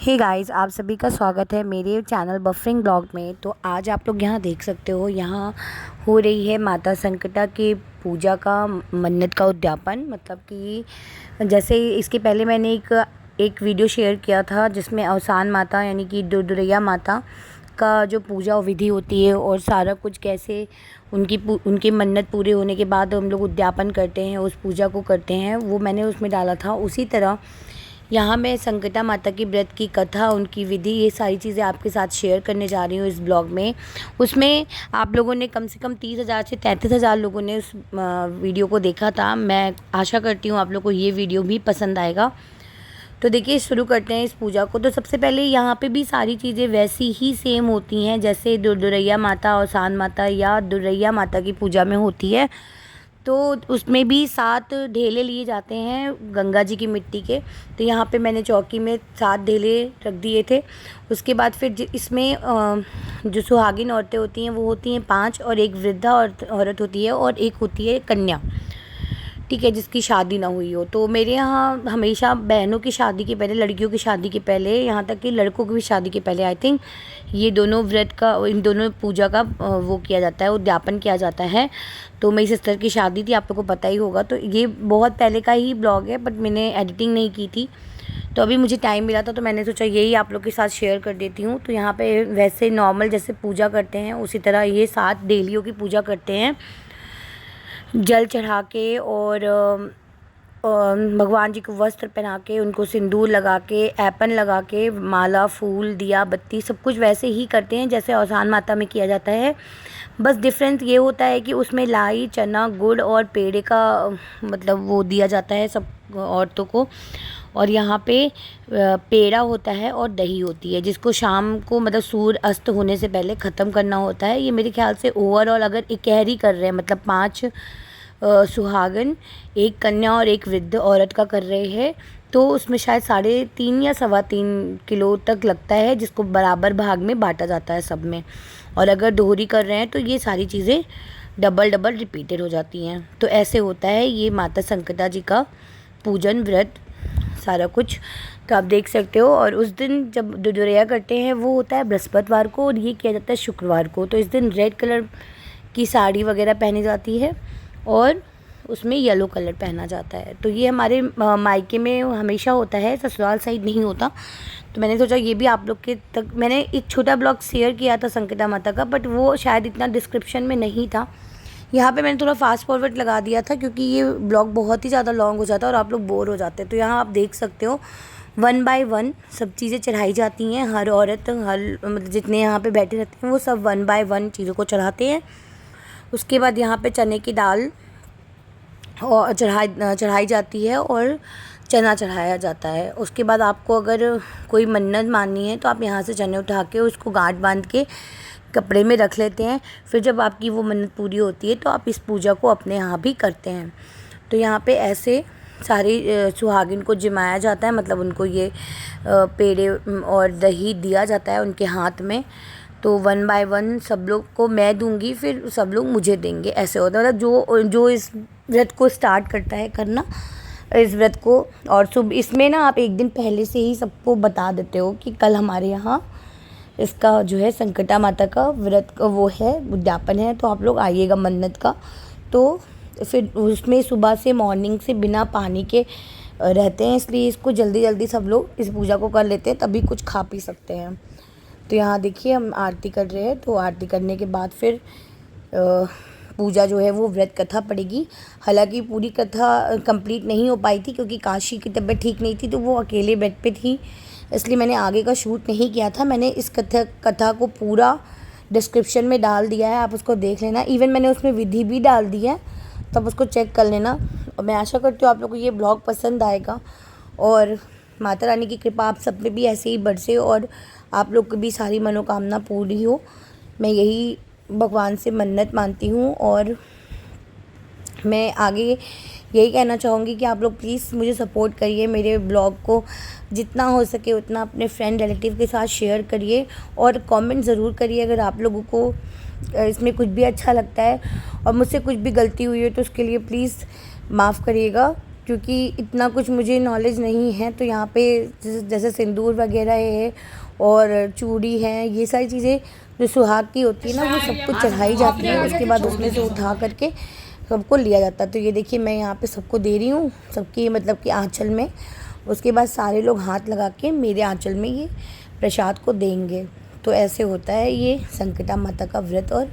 Hey guys, आप सभी का स्वागत है मेरे चैनल बफरिंग ब्लॉग में। तो आज आप लोग यहाँ देख सकते हो, यहाँ हो रही है माता संकटा की पूजा का मन्नत का उद्यापन। मतलब कि जैसे इसके पहले मैंने एक वीडियो शेयर किया था जिसमें अवसान माता यानी कि दुर्दैया माता का जो पूजा विधि होती है और सारा कुछ कैसे उनकी मन्नत पूरे होने के बाद हम लोग उद्यापन करते हैं, उस पूजा को करते हैं, वो मैंने उसमें डाला था। उसी तरह यहाँ मैं संकटा माता की व्रत की कथा, उनकी विधि, ये सारी चीज़ें आपके साथ शेयर करने जा रही हूँ इस ब्लॉग में। उसमें आप लोगों ने कम से कम 30,000 से 33,000 लोगों ने उस वीडियो को देखा था। मैं आशा करती हूँ आप लोग को ये वीडियो भी पसंद आएगा। तो देखिए, शुरू करते हैं इस पूजा को। तो सबसे पहले यहाँ पे भी सारी चीज़ें वैसी ही सेम होती हैं जैसे दुर्दैया माता और सान माता या दुर्दैया माता की पूजा में होती है। तो उसमें भी 7 ढेले लिए जाते हैं गंगा जी की मिट्टी के। तो यहाँ पे मैंने चौकी में 7 ढेले रख दिए थे। उसके बाद फिर इसमें जो सुहागिन औरतें होती हैं वो होती हैं 5, और एक वृद्धा औरत होती है और एक होती है कन्या, ठीक है, जिसकी शादी ना हुई हो। तो मेरे यहाँ हमेशा बहनों की शादी के पहले, लड़कियों की शादी के पहले, यहाँ तक कि लड़कों की भी शादी के पहले, आई थिंक ये दोनों व्रत का, इन दोनों पूजा का वो किया जाता है, उद्यापन किया जाता है। तो मेरी सिस्टर की शादी थी, आप लोग को पता ही होगा। तो ये बहुत पहले का ही ब्लॉग है, बट मैंने एडिटिंग नहीं की थी, तो अभी मुझे टाइम मिला था तो मैंने सोचा यही आप लोग के साथ शेयर कर देती हूँ। तो यहाँ पे वैसे नॉर्मल जैसे पूजा करते हैं उसी तरह ये 7 डेलियों की पूजा करते हैं, जल चढ़ा के और भगवान जी को वस्त्र पहना के, उनको सिंदूर लगा के, ऐपन लगा के, माला, फूल, दिया बत्ती सब कुछ वैसे ही करते हैं जैसे अवसान माता में किया जाता है। बस डिफरेंस ये होता है कि उसमें लाई, चना, गुड़ और पेड़े का मतलब वो दिया जाता है सब औरतों को। और यहाँ पे पेड़ा होता है और दही होती है, जिसको शाम को मतलब सूर्य अस्त होने से पहले ख़त्म करना होता है। ये मेरे ख्याल से ओवरऑल अगर इकहरी कर रहे हैं, मतलब 5 सुहागन, एक कन्या और एक वृद्ध औरत का कर रहे हैं, तो उसमें शायद 3.5 या 3.25 किलो तक लगता है, जिसको बराबर भाग में बांटा जाता है सब में। और अगर दोहरी कर रहे हैं तो ये सारी चीज़ें डबल डबल रिपीटेड हो जाती हैं। तो ऐसे होता है ये माता संकटा जी का पूजन, व्रत, सारा कुछ। तो आप देख सकते हो। और उस दिन जब दुर्दैया करते हैं वो होता है बृहस्पतिवार को, और ये किया जाता है शुक्रवार को। तो इस दिन रेड कलर की साड़ी वगैरह पहनी जाती है और उसमें येलो कलर पहना जाता है। तो ये हमारे मायके में हमेशा होता है, ससुराल साइड नहीं होता। तो मैंने सोचा ये भी आप लोग के तक, मैंने एक छोटा ब्लॉग शेयर किया था संकटा माता का, बट वो शायद इतना डिस्क्रिप्शन में नहीं था। यहाँ पे मैंने थोड़ा फास्ट फॉरवर्ड लगा दिया था क्योंकि ये ब्लॉग बहुत ही ज़्यादा लॉन्ग हो जाता है और आप लोग बोर हो जाते हैं। तो यहाँ आप देख सकते हो 1 बाय 1 सब चीज़ें चढ़ाई जाती हैं। हर औरत, हर मतलब जितने यहाँ पे बैठे रहते हैं वो सब 1 बाय 1 चीज़ों को चढ़ाते हैं। उसके बाद यहाँ पे चने की दाल और चढ़ाई जाती है और चना चढ़ाया जाता है। उसके बाद आपको अगर कोई मन्नत माननी है तो आप यहाँ से चने उठा के उसको गांठ बांध के कपड़े में रख लेते हैं। फिर जब आपकी वो मन्नत पूरी होती है तो आप इस पूजा को अपने यहाँ भी करते हैं। तो यहाँ पे ऐसे सारी सुहागिन को जिमाया जाता है, मतलब उनको ये पेड़े और दही दिया जाता है उनके हाथ में। तो 1 बाय 1 सब लोग को मैं दूंगी, फिर सब लोग मुझे देंगे, ऐसे होता है। मतलब जो इस व्रत को स्टार्ट करता है करना, इस व्रत को, और सुबह इसमें ना आप एक दिन पहले से ही सबको बता देते हो कि कल हमारे यहाँ इसका जो है संकटा माता का व्रत का वो है, उद्यापन है, तो आप लोग आइएगा मन्नत का। तो फिर उसमें सुबह से मॉर्निंग से बिना पानी के रहते हैं, इसलिए इसको जल्दी जल्दी सब लोग इस पूजा को कर लेते हैं, तभी कुछ खा पी सकते हैं। तो यहाँ देखिए हम आरती कर रहे हैं। तो आरती करने के बाद फिर पूजा जो है वो व्रत कथा पड़ेगी। हालांकि पूरी कथा कंप्लीट नहीं हो पाई थी क्योंकि काशी की तबीयत ठीक नहीं थी, तो वो अकेले बेड पे थी, इसलिए मैंने आगे का शूट नहीं किया था। मैंने इस कथा को पूरा डिस्क्रिप्शन में डाल दिया है, आप उसको देख लेना। इवन मैंने उसमें विधि भी डाल दी है, तब उसको चेक कर लेना। और मैं आशा करती हूँ आप लोगों को ये ब्लॉग पसंद आएगा और माता रानी की कृपा आप सब पे भी ऐसे ही बरसे और आप लोग की भी सारी मनोकामना पूरी हो। मैं यही भगवान से मन्नत मानती हूँ। और मैं आगे यही कहना चाहूँगी कि आप लोग प्लीज़ मुझे सपोर्ट करिए, मेरे ब्लॉग को जितना हो सके उतना अपने फ्रेंड रिलेटिव के साथ शेयर करिए और कमेंट ज़रूर करिए अगर आप लोगों को इसमें कुछ भी अच्छा लगता है। और मुझसे कुछ भी गलती हुई है तो उसके लिए प्लीज़ माफ़ करिएगा। क्योंकि इतना कुछ मुझे नॉलेज नहीं है। तो यहाँ पे जैसे सिंदूर वगैरह है और चूड़ी है, ये सारी चीज़ें जो सुहाग की होती है ना, वो सब कुछ चढ़ाई जाती है। उसके बाद उसमें से उठा करके सबको लिया जाता है। तो ये देखिए मैं यहाँ पे सबको दे रही हूँ, सबकी मतलब कि आँचल में। उसके बाद सारे लोग हाथ लगा के मेरे आँचल में ये प्रसाद को देंगे। तो ऐसे होता है ये संकटा माता का व्रत और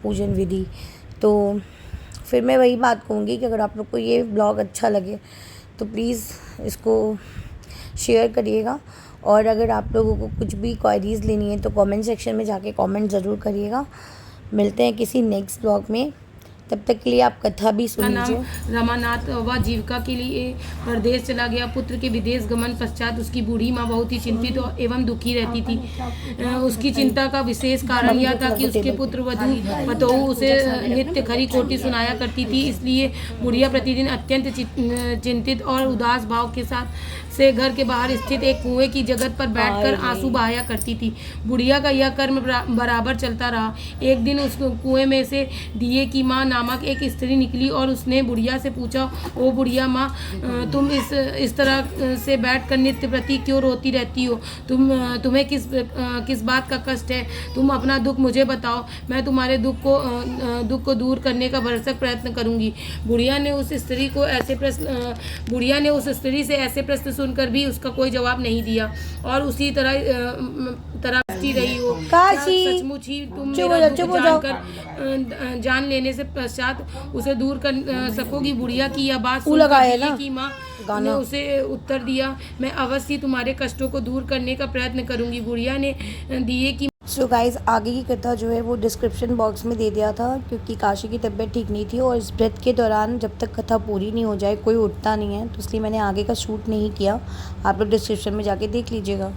पूजन विधि। तो फिर मैं वही बात कहूँगी कि अगर आप लोग को ये ब्लॉग अच्छा लगे तो प्लीज़ इसको शेयर करिएगा। और अगर आप लोगों को कुछ भी क्वेरीज़ लेनी है तो कमेंट सेक्शन में जाके कमेंट ज़रूर करिएगा। मिलते हैं किसी नेक्स्ट ब्लॉग में, तब तक के लिए आप कथा भी सुन लीजिए। रमानाथ व जीविका के लिए परदेश चला गया। पुत्र के विदेश गमन पश्चात उसकी बूढ़ी माँ बहुत ही चिंतित एवं दुखी रहती थी। उसकी चिंता का विशेष कारण यह था कि उसके पुत्र वधू पतोहू उसे नित्य खरी खोटी सुनाया करती थी। इसलिए बुढ़िया प्रतिदिन अत्यंत चिंतित और उदास भाव के साथ से घर के बाहर स्थित एक कुएं की जगह पर बैठकर आंसू बहाया करती थी। बुढ़िया का यह कर्म बराबर चलता रहा। एक दिन उस कुएं में से दिए की माँ नामक एक स्त्री निकली और उसने बुढ़िया से पूछा, ओ बुढ़िया माँ, तुम इस तरह से बैठकर नित्य प्रति क्यों रोती रहती हो? तुम्हें किस बात का कष्ट है? तुम अपना दुख मुझे बताओ, मैं तुम्हारे दुख को दूर करने का भरसक प्रयत्न करूंगी। बुढ़िया ने उस स्त्री से ऐसे प्रश्न सुनकर भी उसका कोई जवाब नहीं दिया और उसी तरह रही हो। सचमुच ही तुम मेरा दुख जान लेने से पश्चात उसे दूर कर सकोगी? बुढ़िया की यह बात सुनकर की माँ ने उसे उत्तर दिया, मैं अवश्य तुम्हारे कष्टों को दूर करने का प्रयत्न करूंगी। बुढ़िया ने दिए की सो गाइस, आगे की कथा जो है वो डिस्क्रिप्शन बॉक्स में दे दिया था, क्योंकि काशी की तबीयत ठीक नहीं थी और इस व्रत के दौरान जब तक कथा पूरी नहीं हो जाए कोई उठता नहीं है, तो इसलिए मैंने आगे का शूट नहीं किया। आप लोग डिस्क्रिप्शन में जाके देख लीजिएगा।